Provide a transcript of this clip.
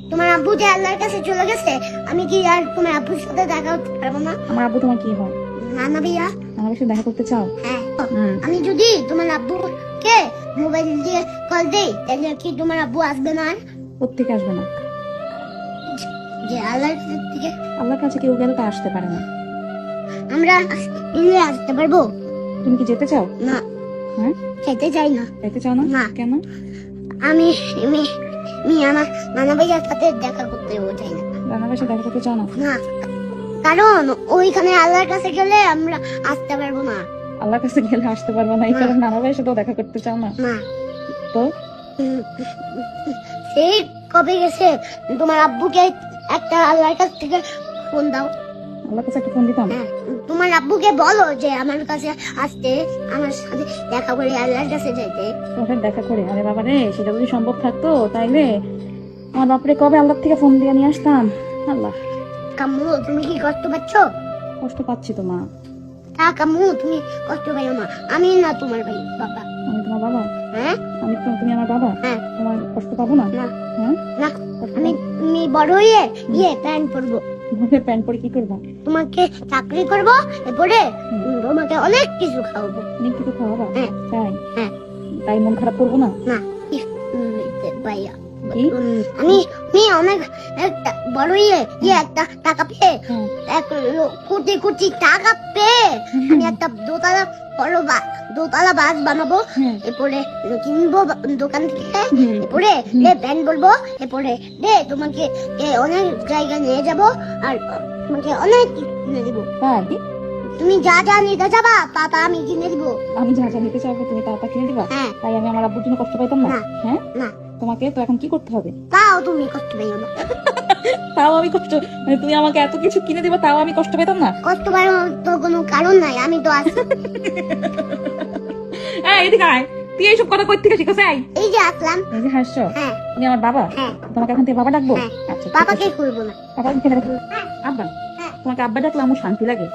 তোমার আব্বু যে আল্লাহর কাছে চলে গেছে, আমি কি আর তোমার আব্বুর সাথে দেখা করতে পারবো না? আমার আব্বু তোমার কি হয়? নানা ভাইয়া। আমার সাথে দেখা করতে চাও? হ্যাঁ। আমি যদি তোমার আব্বুকে মোবাইল দিয়ে কল দেই, তাহলে কি তোমার আব্বু আসবে না? আর কোত্থেকে আসবে না? যে আল্লাহর থেকে আল্লাহর কাছে কেউ গেলে তো আসতে পারে না। আমরা মিলে আসতে পারবো? তুমি কি যেতে চাও? না। হ্যাঁ, খেতে চাই না। যেতে চাও না? না। কেন? আমি আমি আমি আমার নানা ভাইয়ার সাথে দেখা করতে চাই না। রান্না বাসা দেখা করতে চাও না? না, কারণ ওইখানে আল্লাহর কাছে গেলে আমরা আসতে পারবো না। আল্লাহর কাছে গেলে আসতে পারবো না, এই কারণে নানা ভাইয়ের সাথেও দেখা করতে চাও না? না। তো সেই কবে গেছে, তোমার আব্বুকে একটা আল্লাহর কাছ থেকে ফোন দাও। আল্লাহর কাছে একটা ফোন দিতাম। হ্যাঁ, তোমার আব্বুকে বলো যে আমার কাছে আসতে, আমার সাথে দেখা করে আল্লাহর কাছে যাইতে। তোমার সাথে দেখা করে? আরে বাবা রে, সেটা যদি সম্ভব থাকতো তাইলে আমার বাপরে কবে আল্লাহ থেকে ফোন দিয়ে নিয়ে আসতাম। আল্লাহ, কাম্মু তুমি কি কষ্ট পাচ্ছ? কষ্ট পাচ্ছি তো মা। হ্যাঁ কাম্মু, তুমি কষ্ট পাইও না, আমি না তোমার ভাই বাবা। আমি তোমার বাবা? হ্যাঁ। তুমি আমার বাবা? হ্যাঁ। তোমার কষ্ট পাবো না? না। হ্যাঁ, না, আমি বড় হয়ে প্যান্ট পরবো, প্যান্ট পরে কি করবো? তোমাকে চাকরি করবো, এরপরে তোমাকে অনেক কিছু খাওয়াবো। অনেক কিছু খাওয়াবা? হ্যাঁ। তাই? হ্যাঁ। তাই মন খারাপ করবো না? না, ভাইয়া কি? আমি অনেক একটা বড় একটা টাকা পেয়ে, হ্যাঁ। এক কোটি কোটি টাকা পেয়ে আমি একটা দোতলা বাস বানাবো। হ্যাঁ। এরপরে কিনবো দোকান থেকে, হুম। এরপরে প্যান্ট বলবো, এরপরে তোমাকে অনেক জায়গায় নিয়ে যাব, আর তোমাকে অনেক কিছু কিনে দিব। তাই? তুমি যা যা নিতে যাবা তা আমি কিনে দিব। আমি যা যা নিতে চাইবো তুমি তা কিনে দিবা? হ্যাঁ। তাই আমি আমার আব্বুর জন্য কষ্ট পাইতাম না? না। হ্যাঁ। না, তোমাকে তো এখন কি করতে হবে? তাও তুমি কষ্ট পাইও না। তাও আমি কষ্ট, মানে তুমি আমাকে এত কিছু কিনে দিবা তাও আমি কষ্ট পেতাম না? কষ্ট পাওয়ার তো কোনো কারণ নাই, আমি তো আছি। এদিকে আয়, তুই এইসব কথা কই থেকে শিখছ? এই যে আসলাম। এই যে হাসছো? হ্যাঁ। তুমি আমার বাবা? হ্যাঁ। তোমাকে এখন থেকে বাবা ডাকবো? হ্যাঁ। আচ্ছা, ঠিক বাবাকে আছে। করবো না। বাবা কে ডাকবো? আব্বা? হ্যাঁ। তোমাকে আব্বা ডাকলে আমার শান্তি লাগে।